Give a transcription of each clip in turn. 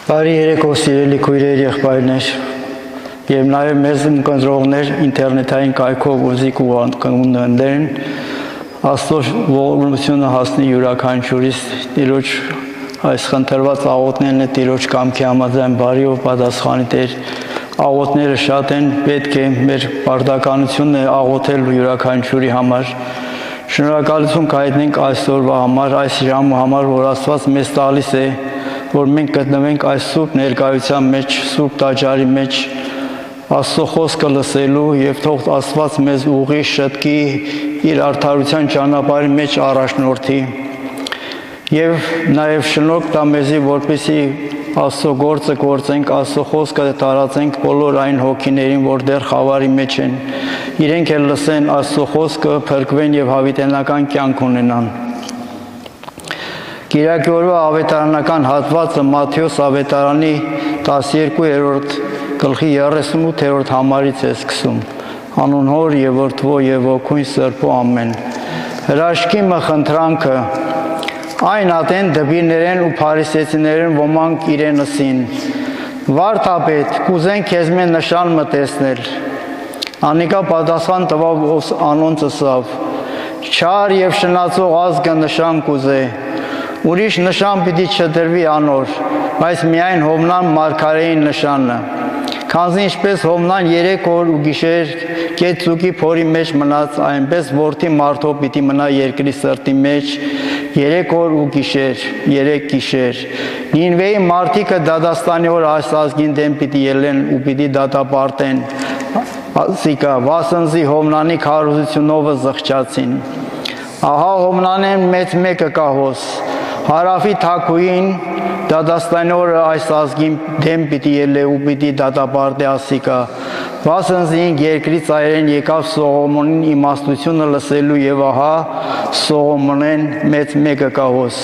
Բարի երեկո սիրելի քույրեր, եղբայրներ եւ նաեւ մեզ ընկերողներ ինտերնետային կայքով ուզիկ ու անդկումներն Աստծո ողորմությունը հասնի յուրաքանչյուրիս Տիրոջ այս խնդրված աղոթներն է Տիրոջ կամքի համաձայն բարի ու պատասխանի Տեր աղոթները շատ են պետք է մեր բարդականությունն է աղոթել յուրաքանչյուրի համար շնորհակալություն կհայտնենք այսօրվա համար այս ժամու համար որ Աստված մեզ տալիս է որ մենք գտնվենք այս սուրբ ներկայության մեջ, սուրբ տաճարի մեջ, Աստծո խոսքը լսելու եւ թող Աստված մեզ ուղի շտկի իր արդարության ճանապարհի մեջ առաջնորդի եւ նաեւ շնորհք տա մեզի որպեսզի Աստծո գործը գործենք, Աստծո խոսքը տարածենք բոլոր այն հոգիներին, որ դեռ խավարի մեջ են, իրենք էլ լսեն Աստծո խոսքը, փրկվեն եւ հավիտենական կյանք ունենան։ Կիրակի օրվա ավետարանական հատվածը Մատթեոս ավետարանի 12-րդ գլխի 38-րդ համարից է սկսում։ Անուն Հոր եւ Որդու եւ Ոգուն Սրբու ամեն։ Հրաշքի մխնդրանքը այն ատեն դպիրներեն ու փարիսեցիներեն ոմանք իրենսին։ Վարդապետ, կուզեն քեզ մեն նշան մտեցնել։ Անիկա պատասխան տվավ անոնց ասավ. Չար եւ շնացող ազգը նշան կուզե։ Ուրիշ նշան պիտի չդրվի անոր, բայց միայն Հովնան մարգարեի նշանը։ Քանզի ինչպես Հովնան 3 օր ու գիշեր կեցուկի փորի մեջ մնաց, այնպես որդի մարդու պիտի մնա երկրի սրտի մեջ 3 օր ու գիշեր, 3 գիշեր։ Նինվեի մարդիկը դադաստանի օր այս ազգին դեմ պիտի ելեն ու պիտի դատապարտեն։ Ասիկա վասնզի Հովնանի քարոզությունով զղջացին։ Ահա Հովնանեն մեծ մեկը կահոս Հարավի թակուին դադաստանի օրը այս ազգին դեմ պիտի ելե ու պիտի դատապարտի ասիկա վասնզին երկրի ծայրեն եկավ Սողոմոնին իմաստությունը լսելու եւ ահա Սողոմոնեն մեծ մեկը կահոս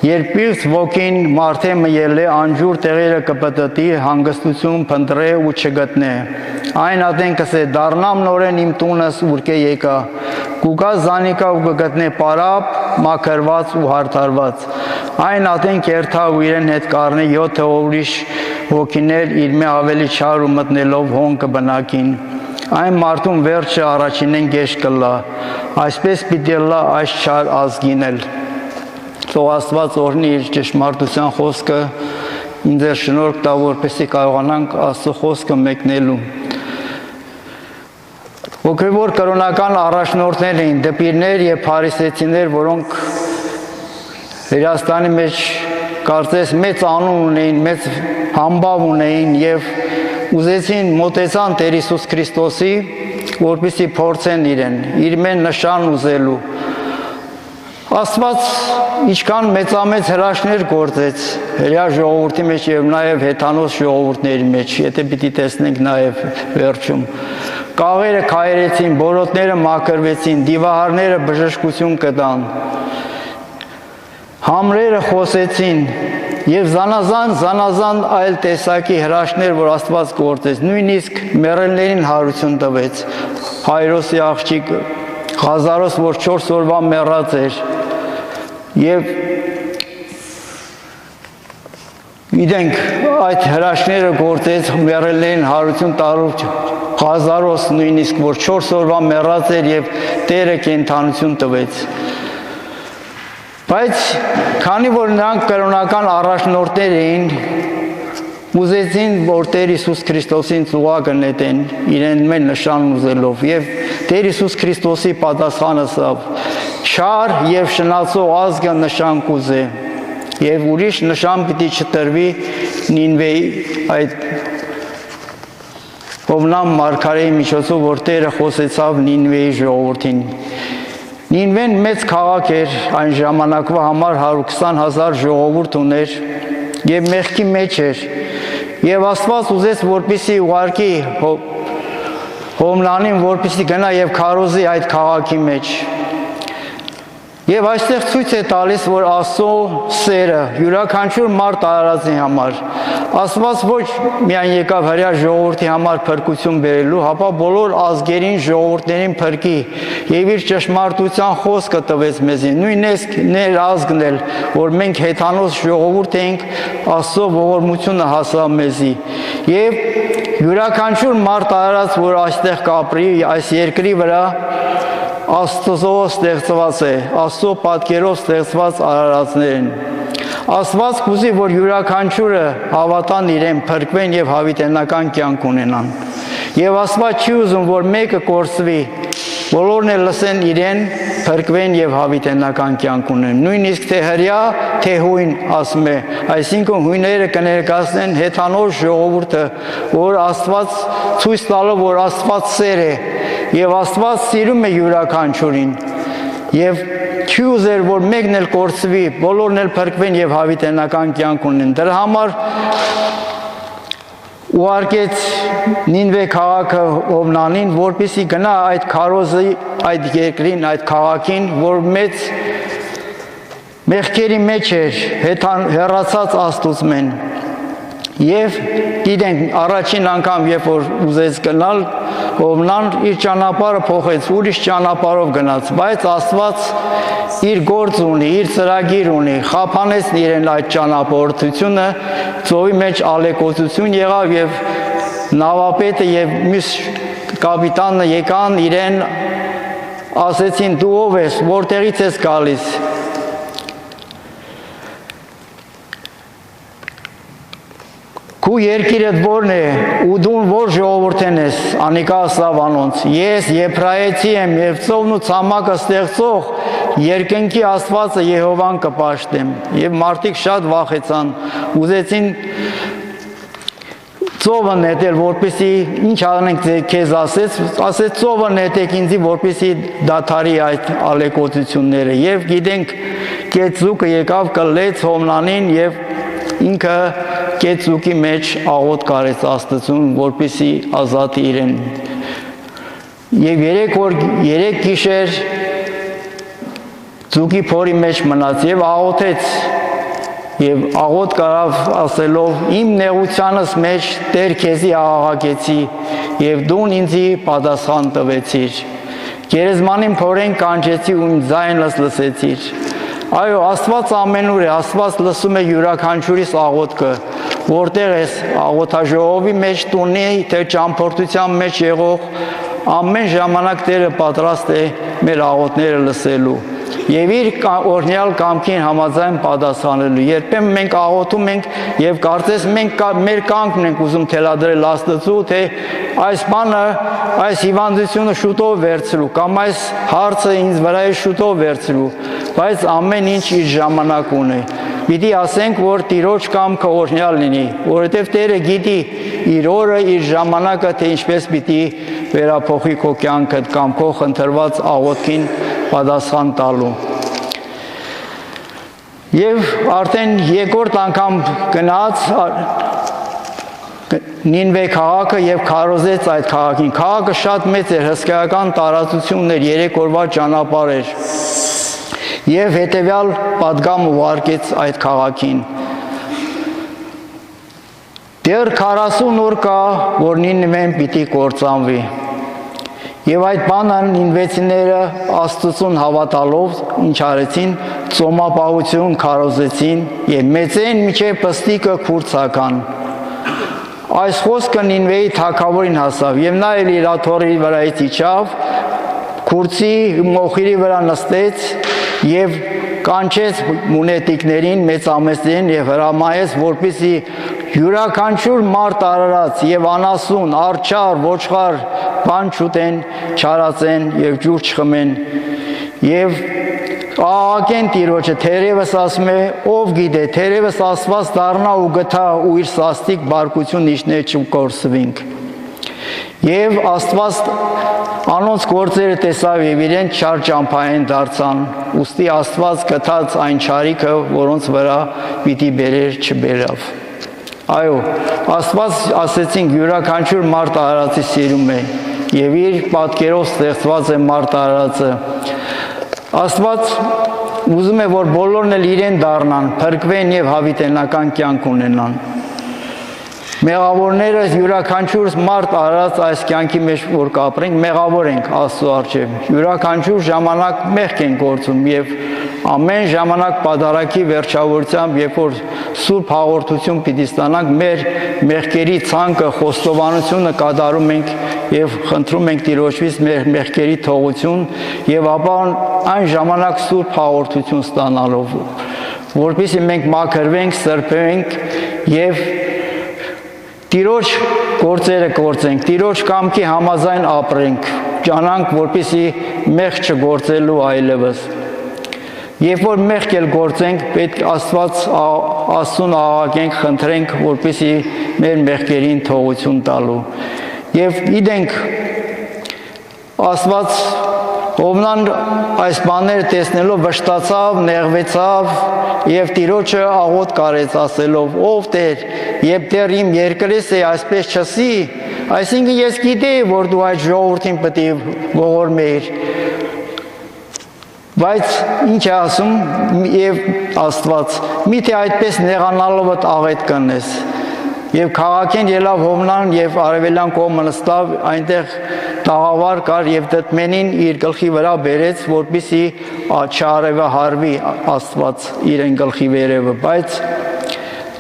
Երբ Պիրս ոգին մարդե մելե անջուր տեղերը կպտտի հանգստություն փնտրե ու չգտնե այն ատեն կսե դառնամ նորեն իմ տունս ուրկե եկա Կուկա զանիկա ու կգտնե պարապ, մաքրված ու հարդարված։ Այն ատեն կերթա ու իրեն հետ կառնե 7 ուրիշ հոգիներ իր մե ավելի չար ու մտնելով հոն կբնակին։ Այն մարդուն վերջը առաջինեն գեշ կլա։ Այսպես պիտի լա այս չար ազգին էլ։ Թող Աստված օրհնի իր ճշմարտության խոսքը, ինձ շնորհք տա, որպեսզի կարողանանք Աստծո խոսքը մեկնելու։ Հոգևոր կրոնական առաջնորդներ էին, դպիրներ եւ փարիսեցիներ, որոնք Հրեաստանի մեջ կարծես մեծ անուն ունեին, մեծ համբավ ունեին եւ ուզեցին մոտեցան Տեր Հիսուս Քրիստոսի, որպեսզի փորձեն իրեն, իր մեն նշան ուզելու։ Աստված ինչքան մեծամեծ հրաշքներ գործեց հրեա ժողովրդի մեջ եւ նաեւ հեթանոս ժողովուրդների մեջ, եթե պիտի տեսնենք նաեւ վերջում։ Կաղերը քայրեցին, բորոտները մաքրվեցին, դիվահարները բժշկություն կտան, համրերը խոսեցին եւ զանազան այլ տեսակի հրաշքներ, որ Աստված գործեց, նույնիսկ մեռելներին հարություն տվեց, Հայրոսի աղջիկ Ղազարոս, որ 4 օրվա մեռած էր, եւ գիտենք այդ հրաշքները գործեց մեռելներին հարություն տալով Ղազարոս նույնիսկ որ 4 օրվա մեռած էր եւ Տերը կենթանություն տվեց բայց քանի որ նրանք կրոնական առաջնորդներ էին ուզեցին որ Տեր Հիսուս Քրիստոսին ծուղակը նետեն իրեն մեն նշան ուզելով եւ Տեր Հիսուս Քրիստոսի պատասխանը սավ չար եւ շնացող ազգը նշան կուզե եւ ուրիշ նշան պիտի չտրվի Նինվեի այդ Հովնան մարգարեի միջոցով որ Տերը խոսեցավ Նինվեի ժողովրդին Նինվեն մեծ քաղաք էր այն ժամանակվա համար 120,000 ժողովուրդ ուներ եւ մեղքի մեջ էր եւ Աստված ուզեց որպեսզի ուղարկի Հովնանին որպեսզի գնա եւ քարոզի այդ քաղաքի մեջ Եվ այստեղ ցույց է տալիս, որ Աստծո սերը յուրաքանչյուր մարդ արարածի համար Աստված ոչ միայն եկավ հրեա ժողովրդի համար փրկություն բերելու, հապա բոլոր ազգերին, ժողովուրդներին փրկի եւ իր ճշմարտության խոսքը տվեց մեզի։ Նույնիսկ ներ ազգն էլ, որ մենք հեթանոս ժողովուրդ ենք, Աստծո ողորմությունը հասավ մեզի։ Եվ յուրաքանչյուր մարդ արարած, որ այստեղ կապրի այս երկրի վրա Աստծո ստեղծված է, Աստծո պատկերով ստեղծված արարածներ են։ Աստված կուզի, որ յուրաքանչյուրը հավատան իրեն, փրկվեն եւ հավիտենական կյանք ունենան։ Եվ Աստված չի ուզում, որ մեկը կորսվի, բոլորն էլ լսեն իրեն, փրկվեն եւ հավիտենական կյանք ունենան։ Նույնիսկ թե հրեա, թե հույն, ասում է, այսինքն հույները կներկայացնեն հեթանոս ժողովուրդը, որ Աստված ցույց տալով, որ Աստված սեր է եւ Աստված սիրում է յուրաքանչյուրին եւ չի ուզեր, որ մեկն էլ կորսվի, բոլորն էլ փրկվեն եւ հավիտենական կյանք ունենան։ Դրա համար ուղարկեց Նինվե քաղաքը Հովնանին, որպեսզի գնա այդ քարոզի, այդ երկրին, այդ քաղաքին, որ մեծ մեղքերի մեջ էր, հեռացած Աստծուծմեն։ Եվ գիտենք, առաջին անգամ, երբ որ ուզեց գնալ, Հովնան իր ճանապարհը փոխեց, ուրիշ ճանապարհով գնաց, բայց Աստված իր գործ ունի, իր ծրագիր ունի, խափանեց իրեն այդ ճանապարհորդությունը, ծովի մեջ ալեկոծություն եղավ եւ նավապետը եւ մյուս կապիտանը եկան իրեն ասեցին դու ով ես, որտեղից ես գալիս։ Քու երկիրդ որն է, ու դու որ ժողովուրդն ես, անիկա ասավ անոնց, ես եբրայեցի եմ եւ ծովն ու ցամաքը ստեղծող երկնքի Աստվածը Եհովան կպաշտեմ։ Եվ մարդիկ շատ վախեցան, ուզեցին ծովը նետել, որպեսզի ինչ անենք քեզ ասեց ծովը նետեք ինձի, որպեսզի դադարի այդ ալեկոծությունները։ Եվ գիտենք, կեցուկը եկավ կլեց Հովնանին եւ ինքը կեցուկի մեջ աղոտ կարեց Աստծուն, որպեսզի ազատի իրեն։ Եվ երեք գիշեր ծուկի փորի մեջ մնաց եւ աղոթեց եւ աղոտ կարավ ասելով իմ նեղությանս մեջ Տեր քեզի աղաղակեցի եւ դու ինձի պատասխան տվեցիր։ Գերեզմանին փորեն կանչեցի ու իմ ձայնս լսեցիր։ Այո, Աստված ամենուր է, Աստված լսում է յուրաքանչյուրիս աղոթքը, որտեղ ես աղոթաժողովի մեջ տունի, թե ճամփորդության մեջ եղող, ամեն ժամանակ Տերը պատրաստ է մեր աղոթները լսելու եւ իր օրհնյալ կամքին համաձայն պատասխանելու։ Երբեմն մենք աղոթում ենք եւ կարծես մենք մեր կամքն ենք ուզում թելադրել Աստծու, թե այս բանը, այս հիվանդությունը շուտով վերցրու կամ այս հարցը ինձ վրա է շուտով վերցրու, բայց ամեն ինչ իր ժամանակ ունի։ Պիտի ասենք, որ Տիրոջ կամքը օրհնյալ լինի, որովհետև Տերը գիտի իր օրը, իր ժամանակը, թե ինչպես պիտի վերափոխի քո կյանքդ կամ քո խնդրված աղոթքին պատասխան տալու։ Եվ արդեն երկրորդ անգամ գնաց Նինվե քաղաքը եւ քարոզեց այդ քաղաքին։ Քաղաքը շատ մեծ էր, հսկայական տարածությունն էր, 3 օրվա ճանապարհ էր։ Եվ հետևյալ պատգամ ուղարկեց այդ քաղաքին։ Դեռ 40 օր կա, որ Նինվեն պիտի կործանվի։ Եվ այդ բանը նինվեցիները Աստծուն հավատալով ինչ արեցին, ծոմապահություն քարոզեցին եւ մեծեն միջև պստիկը քուրցական։ Այս խոսքը Նինվեի թագավորին հասավ եւ նա էլ իր աթոռի վրայից իջավ, քուրցի մոխիրի վրա նստեց եւ կանչեց մունետիկներին, մեծամեծներին եւ հրամայեց, որպեսզի յուրաքանչյուր մարդ արարած եւ անասուն, արջար, ոչխար բան չուտեն, չարացեն եւ ջուր չխմեն եւ աղաղակեն Տիրոջը, թերևս ասում է, ով գիտե, թերևս Աստված դառնա ու գթա ու իր սաստիկ բարկություն իջնե չկորսվենք։ Եվ Աստված անոնց գործերը տեսավ եւ իրեն չար ճամփային դարձան, ուստի Աստված գթած այն չարիքը, որոնց վրա պիտի բերեր չբերավ։ Այո, Աստված ասեցինք յուրաքանչյուր մարդ արարածի սիրում է եւ իր պատկերով ստեղծված է մարդ արարածը։ Աստված ուզում է, որ բոլորն էլ իրեն դառնան, փրկվեն եւ հավիտենական կյանք ունենան։ Մեղավորները յուրաքանչյուր մարդ արած այս կյանքի մեջ որ կապրենք, մեղավոր ենք Աստծո առջև։ Յուրաքանչյուր ժամանակ մեղք ենք գործում եւ ամեն ժամանակ պատարագի վերջավորությամբ, երբ որ սուրբ հաղորդություն պիտի ստանանք, մեր մեղքերի ցանկը, խոստովանությունը կատարում ենք եւ խնդրում ենք Տիրոջից մեր մեղքերի թողություն եւ ապա այն ժամանակ սուրբ հաղորդություն ստանալով, որպեսզի մենք մաքրվենք, սրբենք եւ Տիրոջ գործերը գործենք, Տիրոջ կամքի համաձայն ապրենք, ճանանք, որպեսզի մեղք չգործելու այլևս։ Երբ որ մեղք էլ գործենք, պետք Աստծուն աղաղակենք, խնդրենք, որպեսզի մեր մեղքերին թողություն տալու։ Եվ գիտենք, Աստված Հովնան այս բաները տեսնելով վշտացավ, նեղվեցավ եւ Տիրոջը աղոթ կարեց ասելով. «Ով Տեր, երբ դեռ իմ երկրես է այսպես չասի, այսինքն ես գիտեի, որ դու այդ ժողովրդին պետք է ողորմեիր»։ Բայց ինչ է ասում եւ Աստված. «Միթե այդպես նեղանալով աղետ կնես»։ Եվ քաղաքեն ելավ Հովնան եւ արևելյան կողմը նստավ, այնտեղ տաղավար կար եւ դդմենին իր գլխի վրա բերեց, որպեսզի չարևը հարվի Աստված իրեն գլխի վերևը, բայց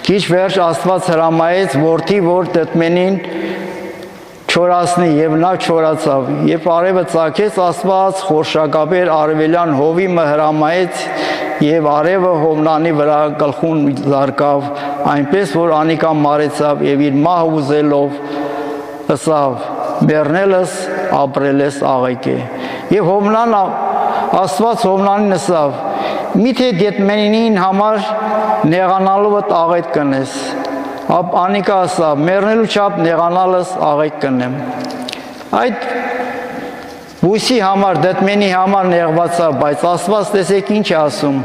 քիչ վերջ Աստված հրամայեց որդի, որ դդմենին չորացնի եւ նա չորացավ։ Երբ արևը ծագեց, Աստված խորշակաբեր արևելյան հովի հրամայեց եւ արևը Հովնանի վրա գլխուն զարկավ, այնպես որ անիկա մարեցավ եւ իր մահ ուզելով ասավ. «Մեռնելս ապրելս աղեկ է»։ Եվ Աստված Հովնանին ասավ. «Միթե դետմենին համար նեղանալով աղետ կնես»։ Անիկա ասավ. «Մեռնելու չափ նեղանալս աղետ կնեմ»։ Այդ Բույսի համար, դդմենի համար նեղվածավ, բայց Աստված տեսեք ինչ է ասում.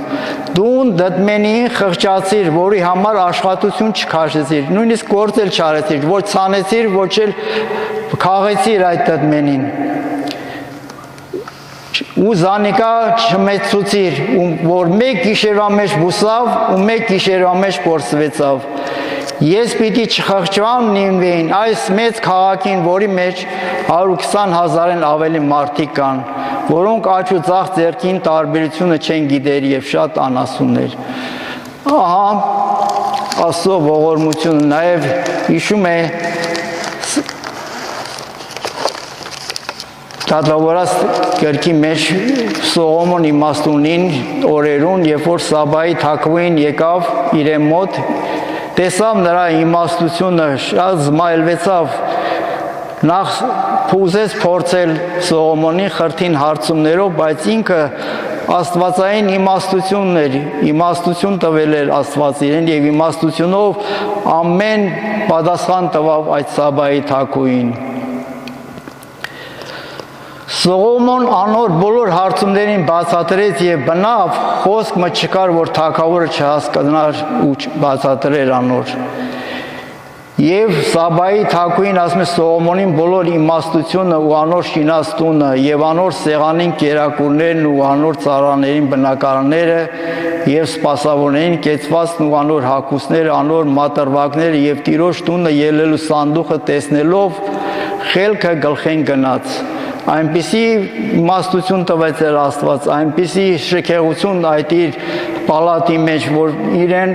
«Դու դդմենին խղճացիր, որի համար աշխատություն չքաշեցիր, նույնիսկ գործ էլ չարեցիր, ոչ ցանեցիր, ոչ էլ քաղեցիր այդ դդմենին։ Ու զանիկա չմեցուցիր, որ մեկ գիշերվա մեջ բուսավ ու մեկ գիշերվա մեջ կորսվեցավ։ Ես պիտի չխղճվամ Նինվեին, այս մեծ քաղաքին, որի մեջ 120,000-ն ավելի մարդիկ կան, որոնք աջ ու ձախ ձեռքին տարբերությունը չեն գիտեր եւ շատ անասուններ»։ Ահա Աստծո ողորմությունը նաեւ հիշում է Թագավորաց գրքի մեջ Սողոմոն իմաստունին օրերուն, երբ որ Սաբայի թագուհին եկավ իրեն մոտ, տեսավ նրա իմաստությունը, շատ զմայլվեցավ, նախ փուզեց փորձել Սողոմոնի խրթին հարցումներով, բայց ինքը աստվածային իմաստություն տվել էր Աստված իրեն եւ իմաստությունով ամեն պատասխան տվավ այդ Սաբայի թագուհին։ Սողոմոն անոր բոլոր հարցումներին բացատրեց եւ բնավ խոսք չկար, որ թագավորը չհասկանար ու բացատրեր անոր։ Եվ Սաբայի թագուհին ասում է Սողոմոնին բոլոր իմաստությունը ու անոր շինաստունը եւ անոր սեղանին կերակուրներն ու անոր ծառաներին բնակարանները եւ սպասավորներին կեցվածն ու անոր հագուստները, անոր մատրվակները եւ Տիրոջ տունը ելելու սանդուղը տեսնելով խելքը գլխեն գնաց։ Այնպիսի իմաստություն տվեց էր Աստված, այնպիսի շքեղություն այդ իր պալատի մեջ, որ իրեն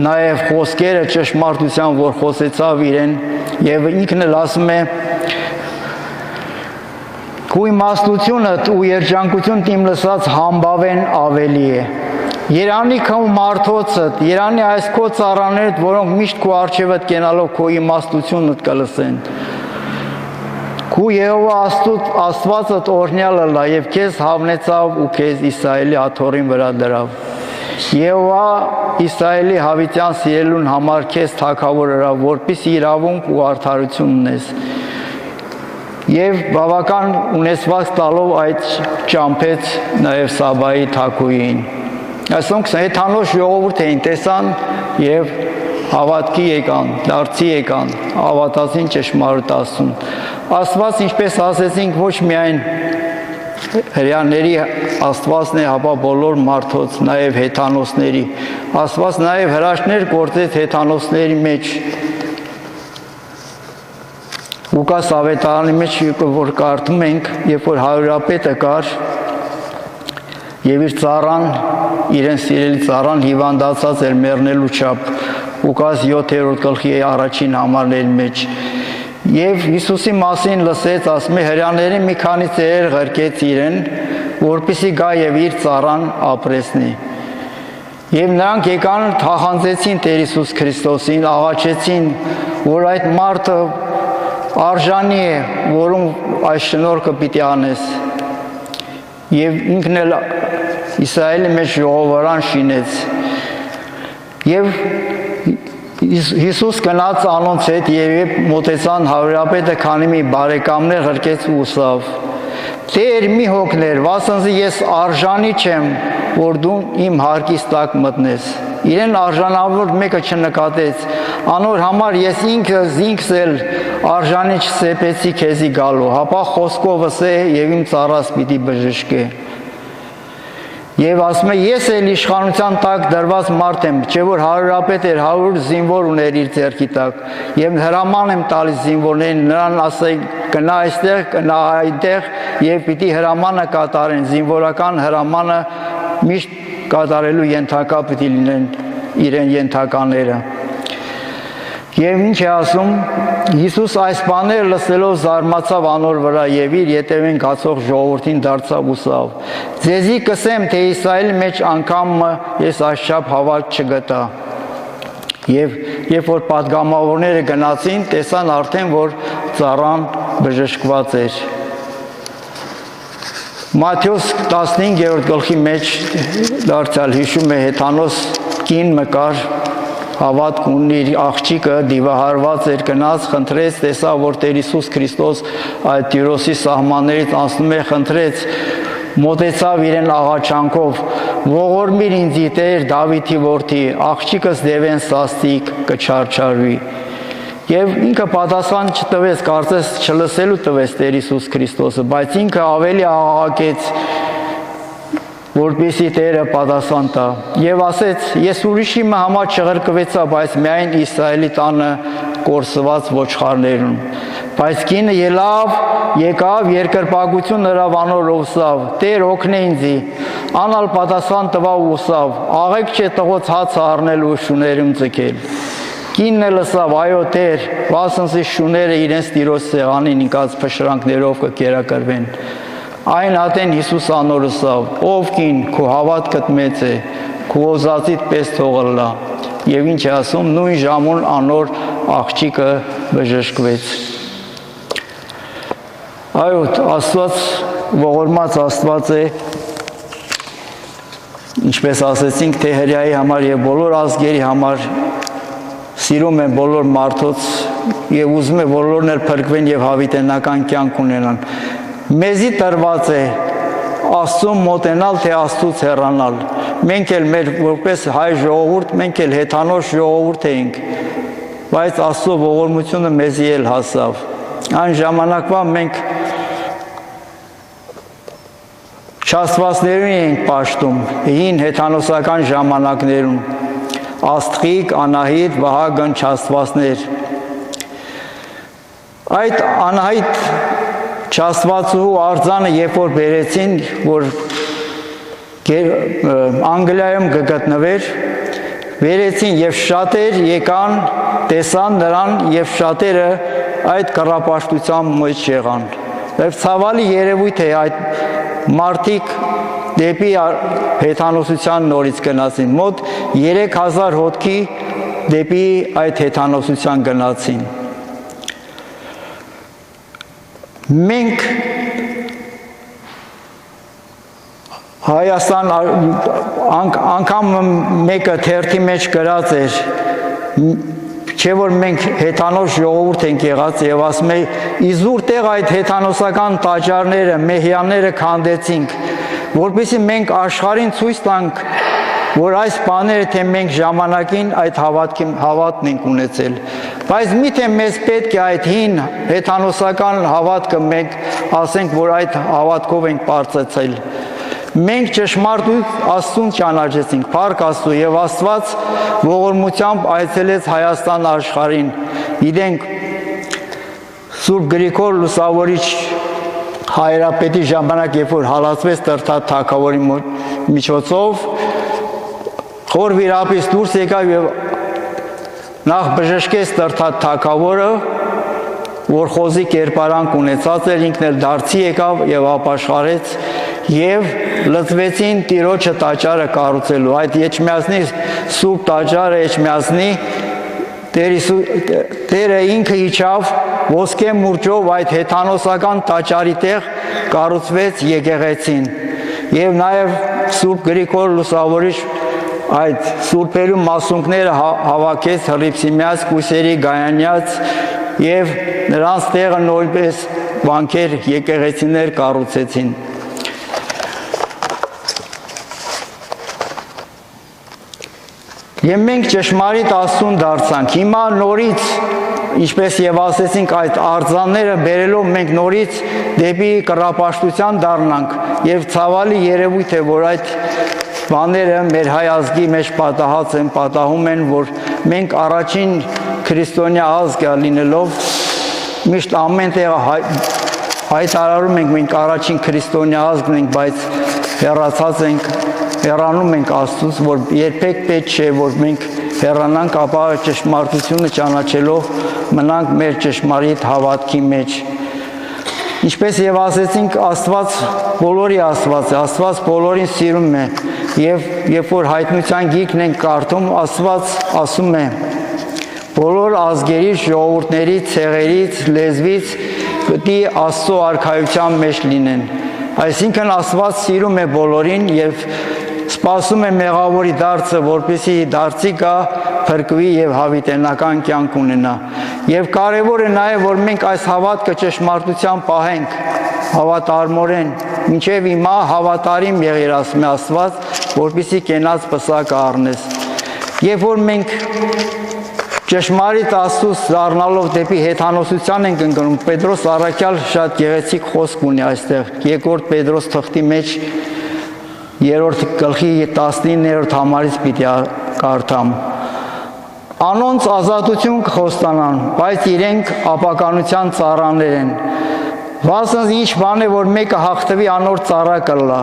նաև խոսքերը ճշմարտության, որ խոսեցավ իրեն, եւ ինքն էլ ասում է. «Քու իմաստությունդ ու երջանկությունդ իմ լսած համբավեն ավելի է։ Երանի քո մարդոցդ, երանի այս քո ծառաներդ, որոնք միշտ քո առջևդ կենալով քո իմաստությունդ կլսեն։ Քու Եհովա Աստվածդ օրհնյալը լա եւ քեզ հավնեցավ ու քեզ Իսրայելի աթոռին վրա դրավ։ Եհովա Իսրայելի հավիտյան սիրելուն համար քեզ թագավոր ըրավ, որպեսզի իրավունք ու արդարություն ունես։ Եվ բավական ունեցված տալով այդ ճամփեց նաեւ Սաբայի թագուհին։ Այսինքն հեթանոց ժողովուրդ էին, տեսան եւ հավատքի եկան, դարձի եկան, հավատացին ճշմարտ Աստծուն։ Աստված, ինչպես ասեցինք, ոչ միայն հրեաների Աստվածն է, ապա բոլոր մարդոց, նաև հեթանոսների։ Աստված նաև հրաշքներ գործեց հեթանոսների մեջ։ Ղուկաս ավետարանի մեջ որ կարդում ենք, երբ որ հարյուրապետը կար եւ իր ծառան, իրեն սիրելի ծառան հիվանդացած էր մեռնելու չափ։ Ղուկաս 7-րդ գլխի առաջին համարների մեջ։ Եվ Հիսուսի մասին լսեց, ասում է, հրեաների մի քանի ծերեր ղրկեց իրեն, որպեսզի գա եւ իր ծառան ապրեսնի։ Եվ նրանք եկան թախանձեցին Տեր Հիսուս Քրիստոսին, աղաչեցին, որ այդ մարդը արժանի է, որում այս շնորհքը պիտի անես։ Եվ ինքն էլ Իսրայելի մեջ ժողովարան շինեց։ Եվ Հիսուս գնաց անոնց հետ եւ մոտեցան հարյուրապետը քանի մի բարեկամներ ղրկեց ու ուսավ։ Տեր մի հոգներ, վասնզի ես արժանի չեմ, որ դու իմ հարկիս տակ մտնես։ Իրեն արժանավոր մեկը չնկատեց, անոր համար ես ինքս էլ արժանի չսեպեցի քեզի գալու, հապա խոսքովս է եւ իմ ծառաս պիտի բժշկե։ Եվ ասում է, ես էլ իշխանության տակ դրված մարդ եմ, չէ որ հարյուրապետ էր, 100 զինվոր ուներ իր ձեռքի տակ, եւ հրաման եմ տալիս զինվորներին, նրան ասեի գնա այստեղ, գնա այնտեղ, եւ պիտի հրամանը կատարեն, զինվորական հրամանը միշտ կատարելու ենթակա պիտի լինեն իրեն ենթակաները։ Եվ ինչ է ասում, Հիսուս այս բաները լսելով զարմացավ անոր վրա եւ իր ետևին գացող ժողովրդին դարձավ ուսավ։ Ձեզի կսեմ, թե Իսրայելի մեջ անգամ ես այսչափ հավատ չգտա։ Եվ երբ որ պատգամավորները գնացին, տեսան արդեն, որ ծառան բժշկված էր։ Մատթեոս 15-րդ գլխի մեջ դարձյալ հիշում է հեթանոս կին մկար հավատք ունի, իր աղջիկը դիվահարված էր, գնաց, խնդրեց, տեսավ, որ Տեր Հիսուս Քրիստոս այդ Տիրոսի սահմաններից անցնում է, խնդրեց, մոտեցավ իրեն աղաչանքով, ողորմիր ինձի Տեր Դավիթի որդի, աղջիկս դևեն սաստիկ կչարչարվի։ Եվ ինքը պատասխան չտվեց, կարծես չլսելու տվեց Տեր Հիսուս Քրիստոսը, բայց ինքը ավելի աղաղակեց, որպեսզի Տերը պատասխան տա։ Եվ ասեց, ես ուրիշի համար չղրկվեցա, բայց միայն Իսրայելի տանը կորսված ոչխարներուն։ Բայց կինը եկավ երկրպագություն հրավ անոր ուսավ, Տեր օգնե ինձի, անալ պատասխան տվա ու ուսավ, աղեք չէ տղոց հաց առնել ու շուներում ձգել։ Կինն էլ ասավ, այո Տեր, վասնզի շուները իրենց տիրոջ սեղանին ընկած փշրանքներով կկերակրվեն։ Այն ատեն Հիսուս անոր ասավ, ով կին, քո հավատքդ մեծ է, քո ոզածիդ պես թողլա։ Եվ ինչ է ասում, նույն ժամուն անոր աղջիկը բժշկվեց։ Այո, Աստված, ողորմած Աստված է, ինչպես ասեցինք, թե հրեայի համար եւ բոլոր ազգերի համար սիրում է բոլոր մարդոց եւ ուզում է բոլորն էլ փրկվեն եւ հավիտենական կյանք ունենան։ Մեզի տրված է Աստծուն մոտենալ, թե Աստծուց հեռանալ։ Մենք էլ մեր որպես հայ ժողովուրդ, մենք էլ հեթանոս ժողովուրդ էինք, բայց Աստծո ողորմությունը մեզի էլ հասավ։ Այն ժամանակվա մենք չաստվածներուն էինք պաշտում, հին հեթանոսական ժամանակներուն, Աստղիկ, Անահիտ, Վահագն չաստվածներ։ Այդ անահիտ չաստվածուհու արձանը երբ որ բերեցին, որ Անգլիայում կգտնվեր, բերեցին եւ շատեր եկան, տեսան նրան եւ շատերը այդ կռապաշտության մեջ եղան։ Եվ ցավալի երևույթ է այդ մարդիկ դեպի հեթանոսության նորից գնացին, մոտ 3000 հոգի դեպի այդ հեթանոսության գնացին։ Մենք Հայաստան անգամ մեկը թերթի մեջ գրած էր, չէ որ մենք հեթանոս ժողովուրդ ենք եղած եւ ասում է իզուր տեղ այդ հեթանոսական տաճարները, մեհյանները քանդեցինք, որպեսզի մենք աշխարհին ցույց տանք, որ այս բաները թե մենք ժամանակին այդ հավատն ենք ունեցել, Բայց միթե մեզ պետք է այդ հին հեթանոսական հավատքը մենք ասենք, որ այդ հավատքով ենք բարձրացել։ Մենք ճշմարտ Աստծուն ճանաչեցինք, փառք Աստծո, եւ Աստված ողորմությամբ այցելեց Հայաստան աշխարհին։ Գիտենք Սուրբ Գրիգոր Լուսավորիչ հայրապետի ժամանակ, երբ որ հալածվեց Տրթատ թագավորի միջոցով, խոր վիրապից դուրս եկավ եւ նախ բժշկեց Տրթատ թագավորը, որ խոզի կերպարանք ունեցած էր, ինքն էլ դարձի եկավ եւ ապաշխարեց եւ լծվեցին Տիրոջը տաճարը կառուցելու։ Այդ Էջմիածնի Սուրբ տաճարը Էջմիածնի Տերը ինքը իջավ ոսկե մուրճով այդ հեթանոսական տաճարի տեղ կառուցվեց եկեղեցին։ Եվ նաեւ Սուրբ Գրիգոր Լուսավորիչ այդ սուրբերու մասունքները հավաքեց Հռիփսիմեաց, Կույսերի, Գայանյաց եւ նրանց տեղը նույնպես վանքեր, եկեղեցիներ կառուցեցին։ Եվ մենք ճշմարիտ Աստծուն դարձանք։ Հիմա նորից, ինչպես եւ ասեցինք, այդ արձանները բերելով մենք նորից դեպի կռապաշտության դառնանք եւ ցավալի երևույթ է, որ այդ բաները մեր հայ ազգի մեջ պատահած են, պատահում են, որ մենք առաջին քրիստոնյա ազգ լինելով միշտ ամեն տեղը հայտարարում ենք, մենք առաջին քրիստոնյա ազգն ենք, բայց հեռացած ենք, հեռանում ենք Աստծուց, որ երբեք պետք չէ, որ մենք հեռանանք, ապա ճշմարտությունը ճանաչելով մնանք մեր ճշմարիտ հավատքի մեջ։ Ինչպես եւ ասեցինք, Աստված բոլորի Աստված է, Աստված բոլորին սիրում է, եւ երբ որ հայտնության գիրքն ենք կարդում, Աստված ասում է. բոլոր ազգերից, ժողովուրդներից, ցեղերից, լեզվից պետք է Աստծո արքայության մեջ լինեն։ Այսինքն Աստված սիրում է բոլորին եւ սպասում է մեղավորի դարձը, որպեսզի դարձի գա, փրկվի եւ հավիտենական կյանք ունենա։ Եվ կարևոր է նաեւ, որ մենք այս հավատքը ճշմարտությամբ պահենք, հավատարմորեն, մինչեւ հիմա հավատարիմ եղիր, ասում է Աստված, որպեսզի կենաց պսակը առնես։ Եվ որ մենք ճշմարիտ Աստծուց դառնալով դեպի հեթանոսության ենք ընկնում, Պետրոս առաքյալ շատ գեղեցիկ խոսք ունի այստեղ, երկրորդ Պետրոս թղթի մեջ 3-րդ գլխի 19-րդ համարից պիտի կարդամ։ Անոնց ազատություն կխոստանան, բայց իրենք ապականության ծառաներ են։ Վասնզի ինչ բան է, որ մեկը հաղթվի, անոր ծառա կլա։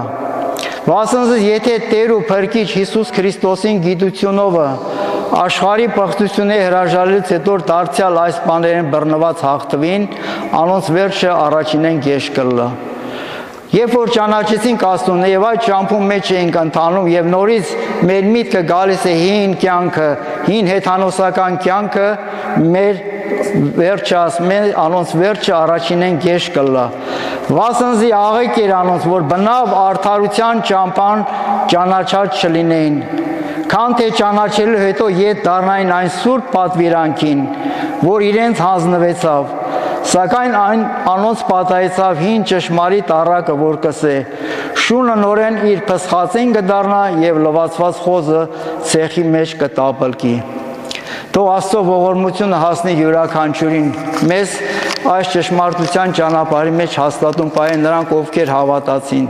Վասնզի եթե Տեր ու Փրկիչ Հիսուս Քրիստոսին գիտությունովը աշխարհի պղծությունների հրաժարելուց հետո դարձյալ այս բաներեն բռնված հաղթվին, անոնց վերջը առաջինեն գեշ կլա։ Երբ որ ճանաչեցինք Աստծուն եւ այդ ճամփուն մեջ էինք ընթանում եւ նորից մեր միտքը գալիս է հին կյանքը, հին հեթանոսական կյանքը, մեր վերջը ասում է, անոնց վերջը առաջինեն գեշ կլա։ Վասնզի աղեկ էր անոնց, որ բնավ արդարության ճամփան ճանաչած չլինեին, քան թե ճանաչելու հետո ետ դառնային այն սուրբ պատվիրանքին, որ իրենց հանձնվեցավ, սակայն այն անոնց պատահեցավ հին ճշմարիտ առակը, որ կսե, շունը նորեն իր փսխածին կդառնա եւ լվացված խոզը ցեխի մեջ կտապլկի։ Թող Աստծո ողորմությունը հասնի յուրաքանչյուրին, մեզ այս ճշմարտության ճանապարհի մեջ հաստատուն պահեն նրանք, ովքեր հավատացին,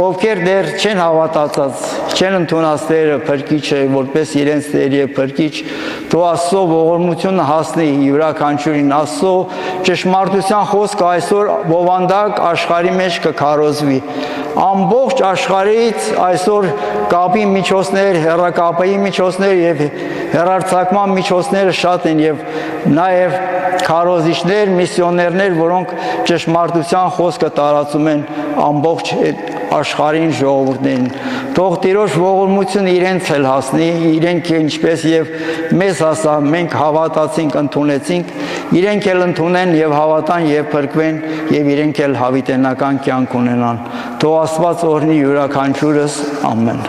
ովքեր դեռ չեն հավատացած, չեն ընդունած Տերը Փրկիչը որպես իրենց Տեր եւ Փրկիչ, թող Աստծո ողորմությունը հասնի յուրաքանչյուրին, Աստծո ճշմարտության խոսքը այսօր բովանդակ աշխարհի մեջ կքարոզվի, ամբողջ աշխարհից այսօր կապի միջոցներ, հեռակապի միջոցներ եւ հեռարձակման միջոցները շատ են եւ նաեւ քարոզիչներ, միսիոներներ, որոնք ճշմարտության խոսքը տարածում են ամբողջ աշխարհին ժողովուրդներին։ Թող Տիրոջ ողորմությունը իրենց էլ հասնի, իրենք ինչպես եւ մեզ հասա, մենք հավատացինք, ընդունեցինք, իրենք էլ ընդունեն եւ հավատան եւ փրկվեն եւ իրենք էլ հավիտենական կյանք ունենան։ Թող Աստված օրհնի յուրաքանչյուրս, ամեն։